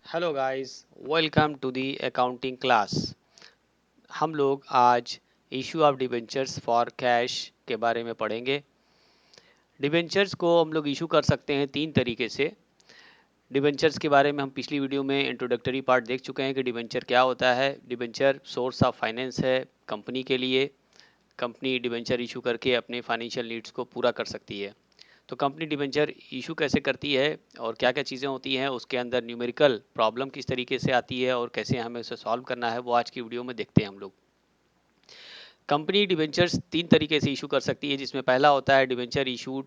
Hello guys, welcome to the accounting class. हम लोग आज issue of debentures for cash के बारे में पढ़ेंगे। डिबेंचर्स को हम लोग इशू कर सकते हैं तीन तरीके से। डिबेंचर्स के बारे में हम पिछली वीडियो में इंट्रोडक्टरी पार्ट देख चुके हैं कि डिबेंचर क्या होता है। डिबेंचर सोर्स ऑफ फाइनेंस है कंपनी के लिए। कंपनी डिबेंचर इशू करके अपने फाइनेंशियल नीड्स को पूरा कर सकती है। तो कंपनी डिबेंचर इशू कैसे करती है और क्या क्या चीज़ें होती हैं, उसके अंदर न्यूमेरिकल प्रॉब्लम किस तरीके से आती है और कैसे हमें उसे सॉल्व करना है, वो आज की वीडियो में देखते हैं हम लोग। कंपनी डिबेंचर्स तीन तरीके से इशू कर सकती है, जिसमें पहला होता है डिबेंचर इशूड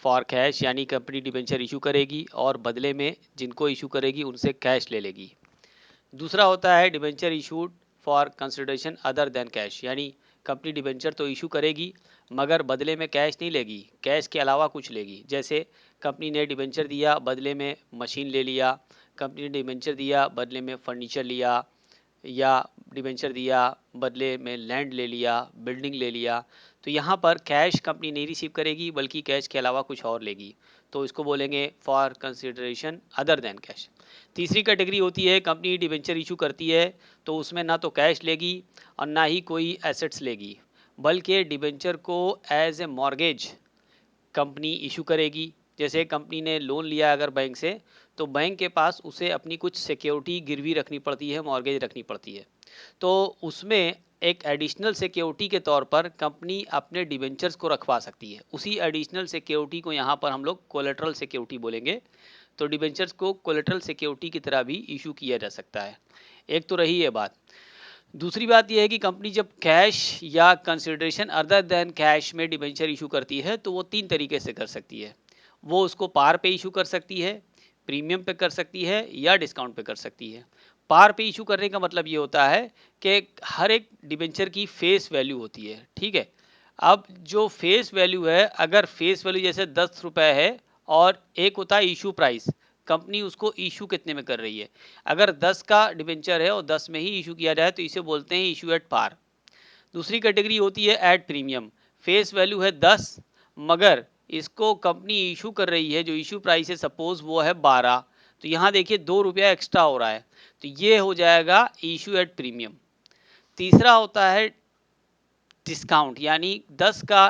फॉर कैश, यानी कंपनी डिबेंचर इशू करेगी और बदले में जिनको इशू करेगी उनसे कैश ले लेगी। दूसरा होता है debenture issued for consideration other than cash, यानी कंपनी डिबेंचर तो इशू करेगी मगर बदले में कैश नहीं लेगी, कैश के अलावा कुछ लेगी। जैसे कंपनी ने डिबेंचर दिया, बदले में मशीन ले लिया। कंपनी ने डिबेंचर दिया, बदले में फर्नीचर लिया। या डिबेंचर दिया, बदले में लैंड ले लिया, बिल्डिंग ले लिया। तो यहाँ पर कैश कंपनी नहीं रिसीव करेगी बल्कि कैश के अलावा कुछ और लेगी, तो इसको बोलेंगे for consideration other than cash. तीसरी कैटेगरी होती है कंपनी डिबेंचर इशू करती है तो उसमें ना तो कैश लेगी और ना ही कोई एसेट्स लेगी, बल्कि डिबेंचर को as a mortgage company issue करेगी। जैसे कंपनी ने लोन लिया अगर बैंक से, तो बैंक के पास उसे अपनी कुछ सिक्योरिटी गिरवी रखनी पड़ती है, मॉर्गेज रखनी पड़ती है। तो उसमें एक एडिशनल सिक्योरिटी के तौर पर कंपनी अपने डिबेंचर्स को रखवा सकती है। उसी एडिशनल सिक्योरिटी को यहाँ पर हम लोग कोलेटरल सिक्योरिटी बोलेंगे। तो डिबेंचर्स को कोलेटरल सिक्योरिटी की तरह भी इशू किया जा सकता है। एक तो रही ये बात। दूसरी बात यह है कि कंपनी जब कैश या कंसिडरेशन अदर देन कैश में डिबेंचर इशू करती है तो वो तीन तरीके से कर सकती है। वो उसको पार पे इशू कर सकती है, प्रीमियम पे कर सकती है या डिस्काउंट पे कर सकती है। पार पे इशू करने का मतलब ये होता है कि हर एक डिबेंचर की फेस वैल्यू होती है, ठीक है। अब जो फेस वैल्यू है, अगर फेस वैल्यू जैसे 10 रुपये है और एक होता है इशू प्राइस, कंपनी उसको इशू कितने में कर रही है। अगर 10 का डिबेंचर है और 10 में ही इशू किया जाए तो इसे बोलते हैं इशू एट पार। दूसरी कैटेगरी होती है एट प्रीमियम। फेस वैल्यू है 10 मगर इसको कंपनी इशू कर रही है, जो इशू प्राइस है सपोज वो है 12, तो यहाँ देखिए 2 रुपया एक्स्ट्रा हो रहा है, तो ये हो जाएगा इशू एट प्रीमियम। तीसरा होता है डिस्काउंट, यानी 10 का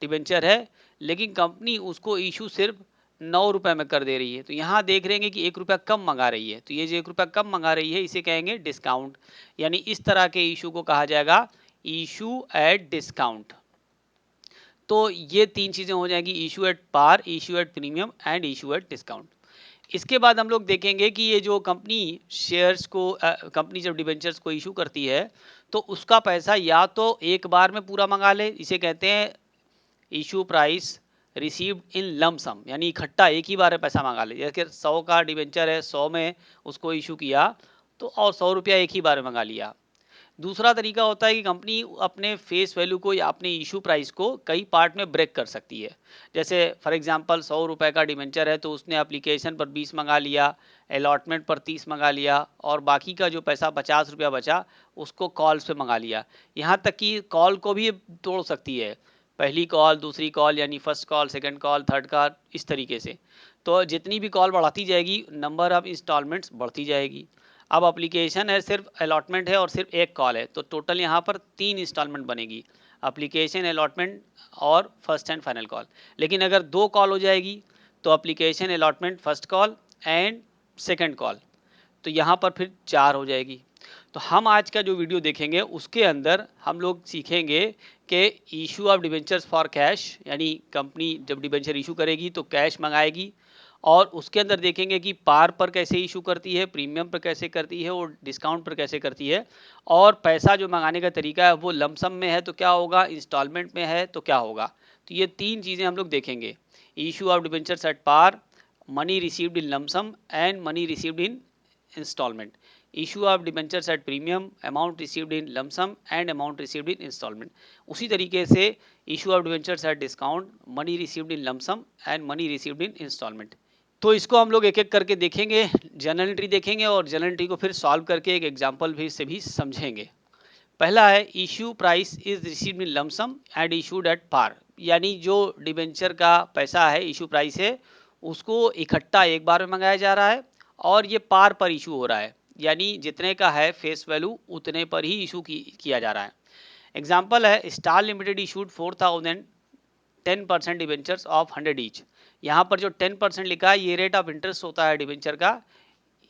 डिबेंचर है लेकिन कंपनी उसको इशू सिर्फ 9 रुपए में कर दे रही है, तो यहाँ देख रहे हैं कि 1 रुपया कम मंगा रही है, तो ये जो 1 रुपया कम मंगा रही है इसे कहेंगे डिस्काउंट। यानी इस तरह के इशू को कहा जाएगा इशू एट डिस्काउंट। तो ये तीन चीजें हो जाएंगी, issue at par, issue at premium and issue at discount. इसके बाद हम लोग देखेंगे कि ये जो कंपनी शेयर्स को कंपनी जब डिबेंचर्स को इशू करती है तो उसका पैसा या तो एक बार में पूरा मंगा ले, इसे कहते हैं issue price received in lump sum, यानी इकट्ठा एक ही बार में पैसा मंगा ले। जैसे 100 का डिबेंचर है, 100 में उसको इशू किया तो और 100 रुपया एक ही बार में मंगा लिया। दूसरा तरीका होता है कि कंपनी अपने फेस वैल्यू को या अपने इशू प्राइस को कई पार्ट में ब्रेक कर सकती है। जैसे फॉर एग्जांपल 100 रुपए का डिबेंचर है तो उसने एप्लीकेशन पर 20 मंगा लिया, अलॉटमेंट पर 30 मंगा लिया और बाकी का जो पैसा 50 रुपया बचा उसको कॉल्स पे मंगा लिया। यहाँ तक कि कॉल को भी तोड़ सकती है, पहली कॉल, दूसरी कॉल, यानी first call, second call, third call, इस तरीके से। तो जितनी भी कॉल बढ़ाती जाएगी नंबर ऑफ इंस्टॉलमेंट्स बढ़ती जाएगी। अब एप्लीकेशन है, सिर्फ अलॉटमेंट है और सिर्फ एक कॉल है, तो टोटल यहाँ पर 3 इंस्टॉलमेंट बनेगी, एप्लीकेशन, अलॉटमेंट और फर्स्ट एंड फाइनल कॉल। लेकिन अगर 2 कॉल हो जाएगी तो application, allotment, first call and second call, तो यहाँ पर फिर 4 हो जाएगी। तो हम आज का जो वीडियो देखेंगे उसके अंदर हम लोग सीखेंगे कि issue of debentures for cash, यानी कंपनी जब डिबेंचर इशू करेगी तो कैश मंगाएगी, और उसके अंदर देखेंगे कि पार पर कैसे इशू करती है, प्रीमियम पर कैसे करती है और डिस्काउंट पर कैसे करती है, और पैसा जो मंगाने का तरीका है वो लमसम में है तो क्या होगा, इंस्टॉलमेंट में है तो क्या होगा। तो ये तीन चीज़ें हम लोग देखेंगे, issue of debentures at par, money received in lump sum and money received in installment, issue of debentures at premium, amount received in lump sum and amount received in installment। उसी तरीके से issue of debentures at discount, money received in lump sum and money received in installment। तो इसको हम लोग एक एक करके देखेंगे, जर्नल एंट्री देखेंगे और जर्नल एंट्री को फिर सॉल्व करके एक एग्जांपल भी से भी समझेंगे। पहला है issue price is received in lump sum and issued at par, यानी जो डिबेंचर का पैसा है, इशू प्राइस है, उसको इकट्ठा एक बार में मंगाया जा रहा है और ये पार पर इशू हो रहा है, यानी जितने का है फेस वैल्यू उतने पर ही इशू किया जा रहा है। एग्जाम्पल है star Limited issued 4000 10% debentures of 100 each. यहाँ पर जो 10% लिखा है ये रेट ऑफ इंटरेस्ट होता है डिबेंचर का,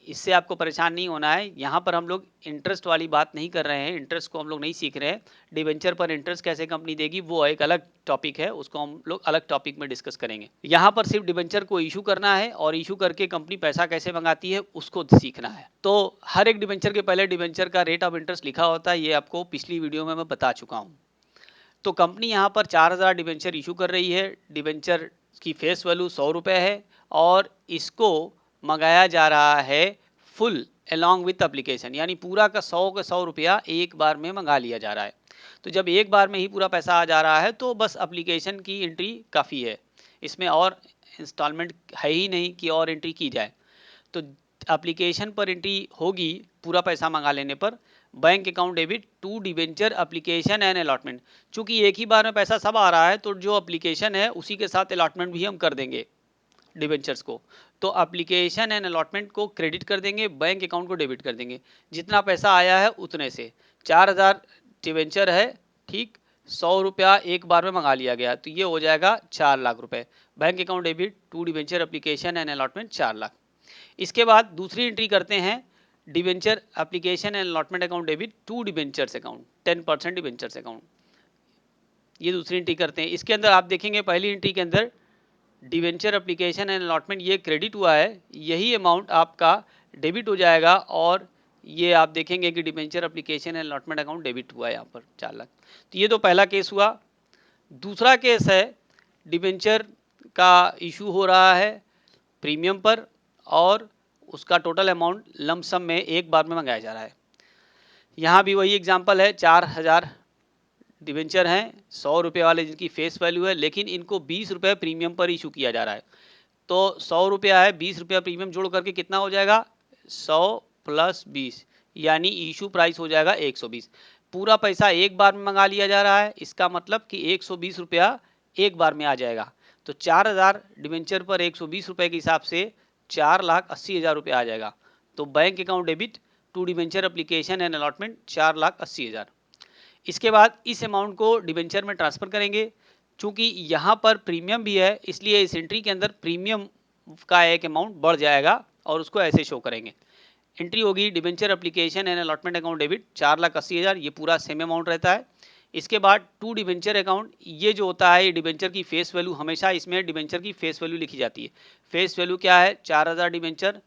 इससे आपको परेशान नहीं होना है। यहाँ पर हम लोग इंटरेस्ट वाली बात नहीं कर रहे हैं, इंटरेस्ट को हम लोग नहीं सीख रहे हैं। डिबेंचर पर इंटरेस्ट कैसे कंपनी देगी वो एक अलग टॉपिक है, उसको हम लोग अलग टॉपिक में डिस्कस करेंगे। यहाँ पर सिर्फ डिबेंचर को इशू करना है और इशू करके कंपनी पैसा कैसे मंगाती है उसको सीखना है। तो हर एक डिबेंचर के पहले डिबेंचर का रेट ऑफ इंटरेस्ट लिखा होता है, ये आपको पिछली वीडियो में मैं बता चुका हूँ। तो कंपनी यहाँ पर 4000 डिबेंचर इशू कर रही है, डिबेंचर की फेस वैल्यू 100 रुपये है और इसको मंगाया जा रहा है फुल अलॉन्ग विथ एप्लीकेशन, यानी पूरा का 100 रुपया एक बार में मंगा लिया जा रहा है। तो जब एक बार में ही पूरा पैसा आ जा रहा है तो बस एप्लीकेशन की एंट्री काफ़ी है, इसमें और इंस्टॉलमेंट है ही नहीं कि और एंट्री की जाए। तो एप्लीकेशन पर एंट्री होगी पूरा पैसा मंगा लेने पर। Bank account debit to debenture application and allotment, चूंकि एक ही बार में पैसा सब आ रहा है तो जो एप्लीकेशन है उसी के साथ अलॉटमेंट भी हम कर देंगे डिबेंचर्स को। तो एप्लीकेशन एंड अलॉटमेंट को क्रेडिट कर देंगे, बैंक अकाउंट को डेबिट कर देंगे। जितना पैसा आया है उतने से 4000 डिबेंचर है, ठीक, 100 रुपया एक बार में मंगा लिया गया तो ये हो जाएगा 4 लाख रुपए। Bank account debit to debenture application and allotment 4 lakh. इसके बाद दूसरी एंट्री करते हैं debenture application and allotment account debit to debentures account 10% debentures account, ये दूसरी एंट्री करते हैं। इसके अंदर आप देखेंगे पहली एंट्री के अंदर डिवेंचर एप्लीकेशन एंड अलॉटमेंट ये क्रेडिट हुआ है, यही अमाउंट आपका डेबिट हो जाएगा और ये आप देखेंगे कि debenture application and allotment account debit हुआ है यहाँ पर 4 लाख। तो ये तो पहला केस हुआ। दूसरा केस है डिवेंचर का इशू हो रहा है प्रीमियम पर और उसका टोटल अमाउंट लमसम में एक बार में मंगाया जा रहा है। यहाँ भी वही एग्जाम्पल है, 4000 डिवेंचर हैं 100 रुपये वाले जिनकी फेस वैल्यू है, लेकिन इनको 20 रुपये प्रीमियम पर इशू किया जा रहा है। तो 100 रुपया है, 20 रुपया प्रीमियम जोड़ करके कितना हो जाएगा 100 प्लस 20, यानी इशू प्राइस हो जाएगा 120। पूरा पैसा एक बार में मंगा लिया जा रहा है, इसका मतलब कि 120 रुपया एक बार में आ जाएगा। तो 4000 डिवेंचर पर 120 रुपये के हिसाब से 4,80,000 रुपये आ जाएगा। तो bank account debit to debenture application and allotment 4,80,000। इसके बाद इस अमाउंट को डिबेंचर में ट्रांसफर करेंगे। चूंकि यहाँ पर प्रीमियम भी है इसलिए इस एंट्री के अंदर प्रीमियम का एक अमाउंट बढ़ जाएगा और उसको ऐसे शो करेंगे। एंट्री होगी debenture application and allotment account debit 4,80,000, ये पूरा सेम अमाउंट रहता है। इसके बाद टू डिबेंचर अकाउंट, ये जो होता है डिबेंचर की फेस वैल्यू, हमेशा इसमें डिबेंचर की फेस वैल्यू लिखी जाती है। फेस वैल्यू क्या है 4000 डिबेंचर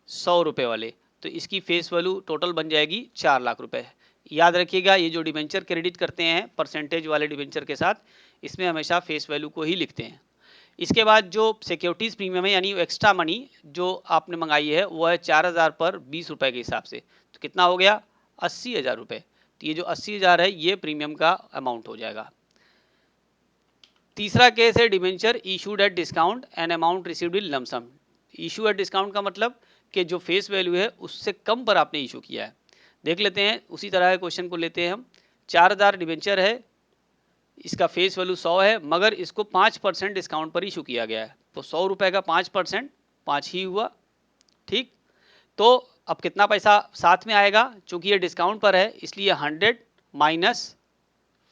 100 रुपये वाले, तो इसकी फेस वैल्यू टोटल बन जाएगी 4 लाख रुपए। याद रखिएगा ये जो डिबेंचर क्रेडिट करते हैं परसेंटेज वाले डिबेंचर के साथ, इसमें हमेशा फेस वैल्यू को ही लिखते हैं। इसके बाद जो सिक्योरिटीज प्रीमियम है यानी एक्स्ट्रा मनी जो आपने मंगाई है वो है 4000 पर 20 रुपए के हिसाब से, तो कितना हो गया 80,000 रुपये। तो ये जो 80,000 है ये प्रीमियम का अमाउंट हो जाएगा। तीसरा केस है debenture issued at discount and amount received in lump sum. Issue at discount का मतलब कि जो फेस वैल्यू है उससे कम पर आपने इशू किया है। देख लेते हैं, उसी तरह के क्वेश्चन को लेते हैं हम। 4000 डिबेंचर है, इसका फेस वैल्यू 100 है मगर इसको 5% डिस्काउंट पर इशू किया गया है, तो 100 रुपए का 5% 5 ही हुआ, ठीक। तो अब कितना पैसा साथ में आएगा, चूंकि ये डिस्काउंट पर है इसलिए 100 माइनस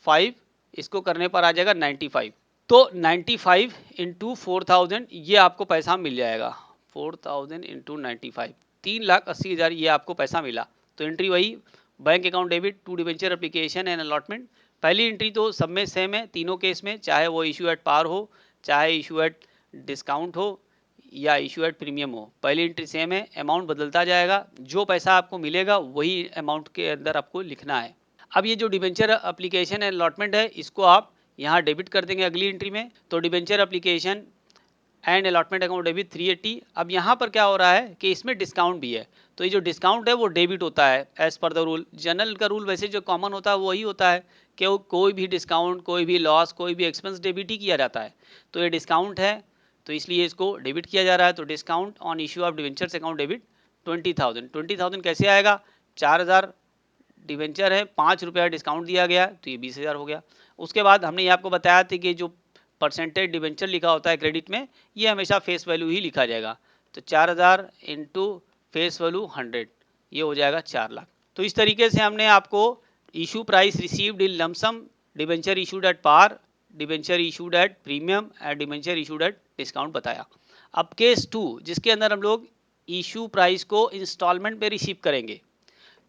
5, इसको करने पर आ जाएगा 95। तो 95 इंटू 4000 ये आपको पैसा मिल जाएगा। 4000 इंटू 95 3,80,000 ये आपको पैसा मिला। तो एंट्री वही bank account debit to debenture application and allotment. पहली एंट्री तो सब में सेम है तीनों केस में, चाहे वो इशू एट पार हो, चाहे इशू एट डिस्काउंट हो या इशू एट प्रीमियम हो, पहली एंट्री सेम है, अमाउंट बदलता जाएगा, जो पैसा आपको मिलेगा वही अमाउंट के अंदर आपको लिखना है। अब ये जो डिबेंचर एप्लीकेशन एंड अलॉटमेंट है इसको आप यहाँ डेबिट कर देंगे अगली एंट्री में। तो debenture application and allotment account debit 380। अब यहाँ पर क्या हो रहा है कि इसमें डिस्काउंट भी है, तो ये जो डिस्काउंट है वो डेबिट होता है as per the rule. General का रूल वैसे जो कॉमन होता है वही होता है कि कोई भी डिस्काउंट, कोई भी लॉस, कोई भी एक्सपेंस डेबिट ही किया जाता है। तो ये डिस्काउंट है तो इसलिए इसको डेबिट किया जा रहा है। तो discount on issue of debentures account debit 20,000। 20,000 कैसे आएगा, 4000 डिवेंचर है, 5 रुपया डिस्काउंट दिया गया तो ये 20,000 हो गया। उसके बाद हमने ये आपको बताया था कि जो परसेंटेज डिवेंचर लिखा होता है क्रेडिट में, ये हमेशा फेस वैल्यू ही लिखा जाएगा। तो 4000 इंटू फेस वैल्यू 100, ये हो जाएगा 4 लाख। तो इस तरीके से हमने आपको issue price received in lump sum, debenture issued at par, debenture issued at premium and debenture issued at discount बताया। अब केस 2 जिसके अंदर हम लोग इशू प्राइस को इंस्टॉलमेंट पे रिसीव करेंगे,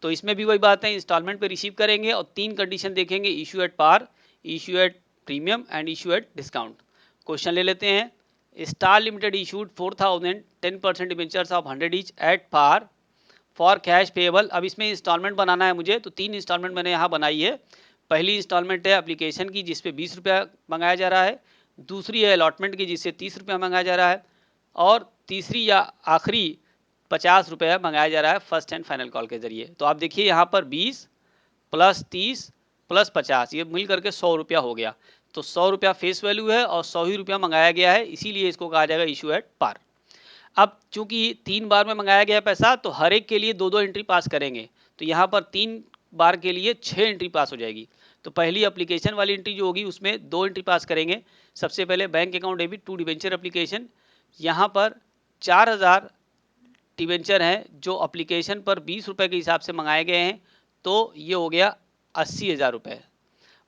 तो इसमें भी वही बात है, इंस्टॉलमेंट पे रिसीव करेंगे और 3 कंडीशन देखेंगे, issue at par, issue at premium and issue at discount. Question ले लेते हैं। Star Limited issued 4000 10% debentures of 100 each at par for cash payable. अब इसमें इंस्टॉलमेंट बनाना है मुझे, तो 3 इंस्टॉलमेंट मैंने यहाँ बनाई है। पहली इंस्टॉलमेंट है एप्लीकेशन की जिसपे 20 रुपया मंगाया जा रहा है, दूसरी है अलॉटमेंट की जिससे 30 रुपया मंगाया जा रहा है, और तीसरी या आखिरी 50 रुपया मंगाया जा रहा है फर्स्ट एंड फाइनल कॉल के जरिए। तो आप देखिए यहाँ पर 20 प्लस 30 प्लस 50 ये मिल करके 100 रुपया हो गया। तो 100 रुपया फेस वैल्यू है और 100 ही रुपया मंगाया गया है, इसीलिए इसको कहा जाएगा इशू एट पार। अब चूंकि 3 बार में मंगाया गया पैसा, तो हर एक के लिए 2-2 एंट्री पास करेंगे, तो यहाँ पर 3 बार के लिए 6 एंट्री पास हो जाएगी। तो पहली एप्लीकेशन वाली एंट्री जो होगी उसमें 2 एंट्री पास करेंगे। सबसे पहले bank account debit to debenture application, यहाँ पर 4000 डिबेंचर हैं जो एप्लीकेशन पर 20 रुपये के हिसाब से मंगाए गए हैं, तो ये हो गया 80,000 रुपये।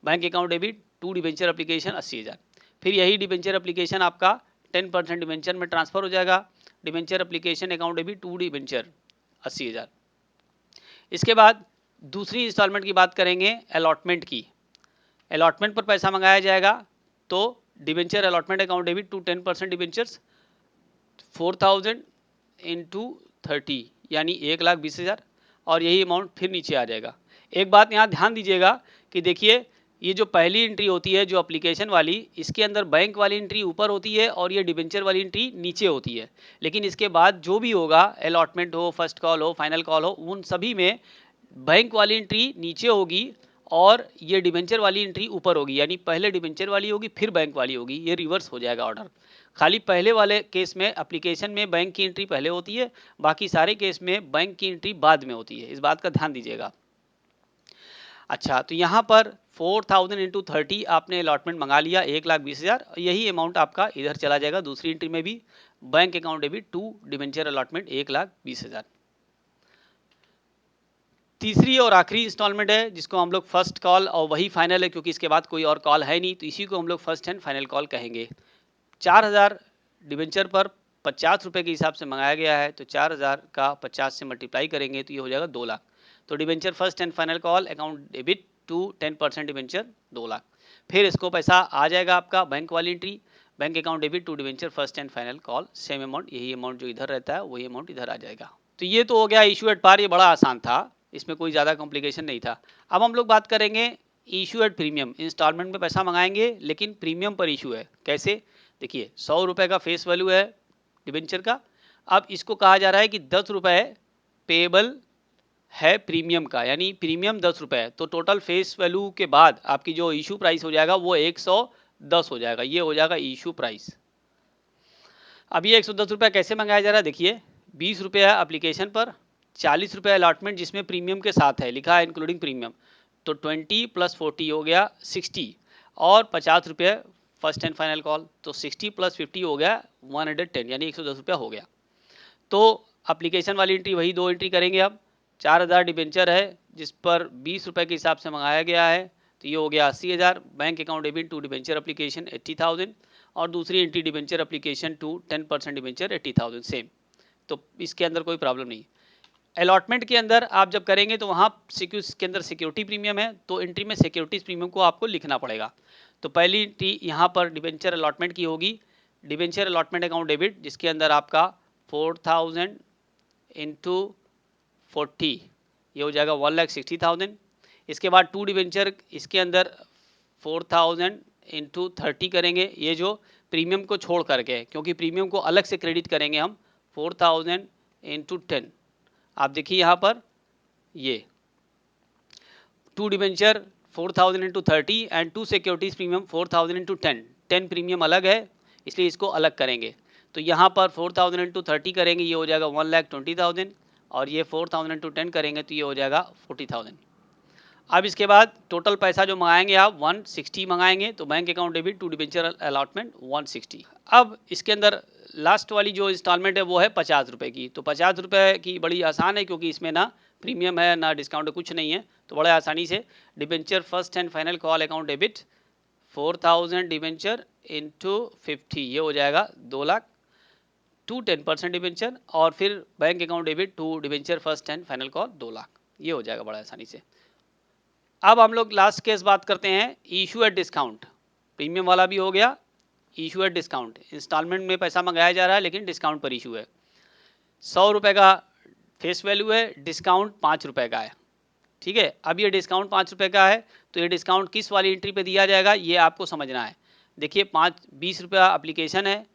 Bank account debit to debenture application 80,000। फिर यही डिबेंचर एप्लीकेशन आपका 10% डिबेंचर में ट्रांसफर हो जाएगा, debenture application account debit to debenture 80,000। इसके बाद दूसरी इंस्टॉलमेंट की बात करेंगे अलॉटमेंट की। अलॉटमेंट पर पैसा मंगाया जाएगा, तो debenture allotment account debit to 10% debentures 4000 into 30 यानी 1,20,000, और यही अमाउंट फिर नीचे आ जाएगा। एक बात यहाँ ध्यान दीजिएगा कि देखिए ये जो पहली एंट्री होती है जो एप्लीकेशन वाली, इसके अंदर बैंक वाली एंट्री ऊपर होती है और ये डिबेंचर वाली एंट्री नीचे होती है। लेकिन इसके बाद जो भी होगा, अलॉटमेंट हो, फर्स्ट कॉल हो, फाइनल कॉल हो, उन सभी में बैंक वाली एंट्री नीचे होगी और ये डिबेंचर वाली एंट्री ऊपर होगी, यानी पहले डिबेंचर वाली होगी फिर बैंक वाली होगी, ये रिवर्स हो जाएगा ऑर्डर। खाली पहले वाले केस में एप्लीकेशन में बैंक की एंट्री पहले होती है, बाकी सारे केस में बैंक की एंट्री बाद में होती है, इस बात का ध्यान दीजिएगा। अच्छा, तो यहाँ पर 4000 इंटू 30 आपने अलॉटमेंट मंगा लिया 1,20,000, यही अमाउंट आपका इधर चला जाएगा दूसरी एंट्री में भी, bank account debit to debenture allotment 1,20,000। तीसरी और आखिरी इंस्टॉलमेंट है जिसको हम लोग फर्स्ट कॉल, और वही फाइनल है क्योंकि इसके बाद कोई और कॉल है नहीं, तो इसी को हम लोग फर्स्ट एंड फाइनल कॉल कहेंगे। 4,000 डिबेंचर पर 50 रुपये के हिसाब से मंगाया गया है, तो 4,000 का 50 से मल्टीप्लाई करेंगे तो ये हो जाएगा 2 लाख। तो debenture first and final call account debit to 10% debenture 2 lakh. फिर इसको पैसा आ जाएगा आपका बैंक वाली entry, bank account debit to debenture first and final call, same amount, यही अमाउंट जो इधर रहता है वही अमाउंट इधर आ जाएगा। तो ये तो हो गया इशू एट पार, ये बड़ा आसान था, इसमें कोई ज़्यादा कॉम्प्लिकेशन नहीं था। अब हम लोग बात करेंगे इशू एट प्रीमियम। इंस्टॉलमेंट में पैसा मंगाएंगे लेकिन प्रीमियम पर इशू है, कैसे? देखिए 100 रुपये का फेस वैल्यू है डिबेंचर का, अब इसको कहा जा रहा है कि 10 रुपये पेएबल है प्रीमियम का, यानी प्रीमियम 10 रुपये, तो टोटल फेस वैल्यू के बाद आपकी जो इशू प्राइस हो जाएगा वो 110 हो जाएगा, ये हो जाएगा इशू प्राइस। अब ये 110 रुपये कैसे मंगाया जा रहा है? देखिए 20 रुपये है एप्लीकेशन पर, 40 रुपये अलॉटमेंट जिसमें प्रीमियम के साथ है, लिखा है इंक्लूडिंग प्रीमियम, तो 20 प्लस 40 हो गया 60, और 50 रुपये फर्स्ट एंड फाइनल कॉल, तो 60 प्लस 50 हो गया 110, यानी 110 रुपया हो गया। तो एप्लीकेशन वाली एंट्री वही 2 एंट्री करेंगे। अब 4,000 डिबेंचर है जिस पर 20 रुपये के हिसाब से मंगाया गया है, तो ये हो गया 80,000, bank account debit to debenture application 80,000, और दूसरी entry debenture application to 10% debenture 80,000 same, तो इसके अंदर कोई प्रॉब्लम नहीं। अलॉटमेंट के अंदर आप जब करेंगे तो वहाँ के अंदर सिक्योरिटी प्रीमियम है, तो एंट्री में सिक्योरिटीज प्रीमियम को आपको लिखना पड़ेगा। तो पहली एंट्री यहाँ पर डिबेंचर अलॉटमेंट की होगी, डिबेंचर अलॉटमेंट अकाउंट डेबिट जिसके अंदर आपका 4,000 इंटू 40 ये हो जाएगा 1,60,000। इसके बाद टू डिबेंचर, इसके अंदर 4,000 इंटू 30 करेंगे, ये जो प्रीमियम को छोड़ करके, क्योंकि प्रीमियम को अलग से क्रेडिट करेंगे हम, 4,000 इंटू 10। आप देखिए यहाँ पर ये to debenture 4,000 into 30 and to securities premium 4,000 into 10 premium अलग है इसलिए इसको अलग करेंगे। तो यहाँ पर 4,000 इंटू 30 करेंगे, ये हो जाएगा 1,20,000, और ये 4,000 इंटू 10 करेंगे तो ये हो जाएगा 40,000। अब इसके बाद टोटल पैसा जो मंगाएंगे आप 160 मंगाएंगे, तो bank account debit to debenture allotment 160। अब इसके अंदर लास्ट वाली जो इंस्टॉलमेंट है वो है 50 रुपये की। तो 50 रुपये की बड़ी आसान है, क्योंकि इसमें ना प्रीमियम है ना डिस्काउंट है, कुछ नहीं है, तो बड़े आसानी से debenture first and final call account debit 4000 debenture into 50, ये हो जाएगा 2 लाख टू 10% डिबेंचर, और फिर bank account debit to debenture first and final call 2 lakh, ये हो जाएगा बड़ा आसानी से। अब हम लोग लास्ट केस बात करते हैं, इशू एट डिस्काउंट। प्रीमियम वाला भी हो गया, इशू एट डिस्काउंट, इंस्टॉलमेंट में पैसा मंगाया जा रहा है लेकिन डिस्काउंट पर इशू है। 100 रुपये का फेस वैल्यू है, डिस्काउंट 5 रुपये का है, ठीक है। अब ये डिस्काउंट 5 रुपये का है, तो ये डिस्काउंट किस वाली एंट्री पे दिया जाएगा ये आपको समझना है। देखिए 20 रुपया अप्लीकेशन है,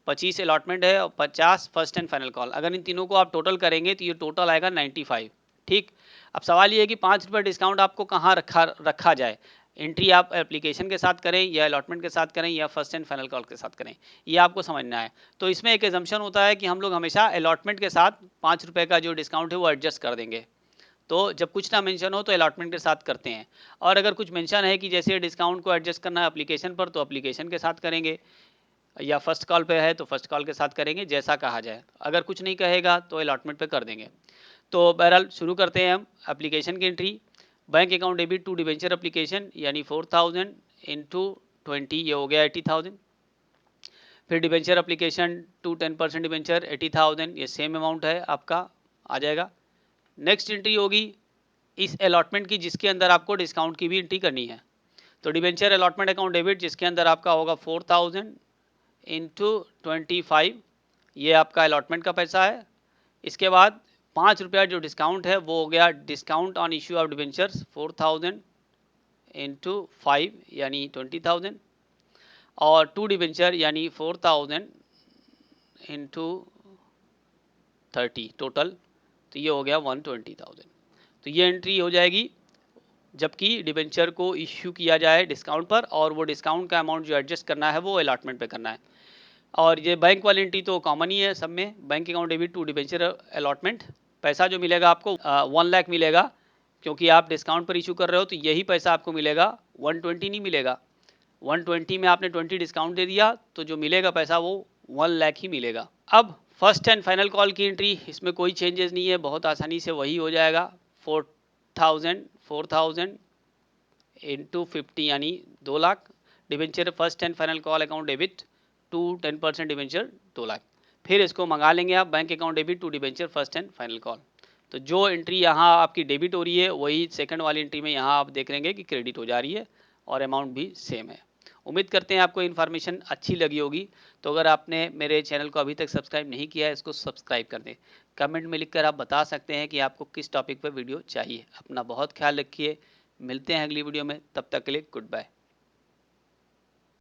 25 अलॉटमेंट है और 50 फर्स्ट एंड फाइनल कॉल। अगर इन तीनों को आप टोटल करेंगे तो ये टोटल आएगा 95, ठीक। अब सवाल ये है कि 5 रुपये डिस्काउंट आपको कहाँ रखा जाए, एंट्री आप एप्लीकेशन के साथ करें या अलॉटमेंट के साथ करें या फर्स्ट एंड फाइनल कॉल के साथ करें, ये आपको समझना है। तो इसमें एक एजम्पशन होता है कि हम लोग हमेशा अलॉटमेंट के साथ 5 रुपये का जो डिस्काउंट है वो एडजस्ट कर देंगे। तो जब कुछ ना मेंशन हो तो अलॉटमेंट के साथ करते हैं, और अगर कुछ मेंशन है कि जैसे डिस्काउंट को एडजस्ट करना है एप्लीकेशन पर तो एप्लीकेशन के साथ करेंगे, या फर्स्ट कॉल पे है तो फर्स्ट कॉल के साथ करेंगे, जैसा कहा जाए। अगर कुछ नहीं कहेगा तो अलॉटमेंट पे कर देंगे। तो बहरहाल शुरू करते हैं हम एप्लीकेशन की entry. Bank account debit to debenture application यानी 4000 इंटू 20, ये हो गया 80,000। फिर डिबेंचर एप्लीकेशन टू 10% डिबेंचर 80,000, ये सेम अमाउंट है आपका, आ जाएगा। नेक्स्ट एंट्री होगी इस अलॉटमेंट की जिसके अंदर आपको डिस्काउंट की भी एंट्री करनी है। तो डिबेंचर अलॉटमेंट अकाउंट डेबिट जिसके अंदर आपका होगा 4000 इंटू 25, ये आपका अलॉटमेंट का पैसा है। इसके बाद 5 रुपया जो डिस्काउंट है वो हो गया discount on issue of debentures 4000 into 5 यानी 20,000, और 2 डिबेंचर यानी 4000 इंटू 30 टोटल, तो ये हो गया 120,000। तो ये एंट्री हो जाएगी जबकि डिबेंचर को इश्यू किया जाए डिस्काउंट पर, और वो डिस्काउंट का अमाउंट जो एडजस्ट करना है वो अलॉटमेंट पे करना है। और ये बैंक वाली एंट्री तो कॉमन ही है सब में, bank account debit to debenture allotment. पैसा जो मिलेगा आपको 1 लाख मिलेगा, क्योंकि आप डिस्काउंट पर इशू कर रहे हो, तो यही पैसा आपको मिलेगा, 120 नहीं मिलेगा। 120 में आपने 20 डिस्काउंट दे दिया, तो जो मिलेगा पैसा वो 1 लाख ही मिलेगा। अब फर्स्ट एंड फाइनल कॉल की एंट्री, इसमें कोई चेंजेस नहीं है, बहुत आसानी से वही हो जाएगा। 4000 इंटू 50 यानी 2 lakh. Debenture first and final call account debit to 10% debenture 2 lakh. फिर इसको मंगा लेंगे आप bank account debit to debenture first and final call. तो जो एंट्री यहाँ आपकी डेबिट हो रही है वही सेकंड वाली एंट्री में यहाँ आप देख लेंगे कि क्रेडिट हो जा रही है, और अमाउंट भी सेम है। उम्मीद करते हैं आपको इन्फॉर्मेशन अच्छी लगी होगी। तो अगर आपने मेरे चैनल को अभी तक सब्सक्राइब नहीं किया है, इसको सब्सक्राइब कर दें। कमेंट में लिखकर आप बता सकते हैं कि आपको किस टॉपिक पर वीडियो चाहिए। अपना बहुत ख्याल रखिए, मिलते हैं अगली वीडियो में, तब तक के लिए गुड बाय।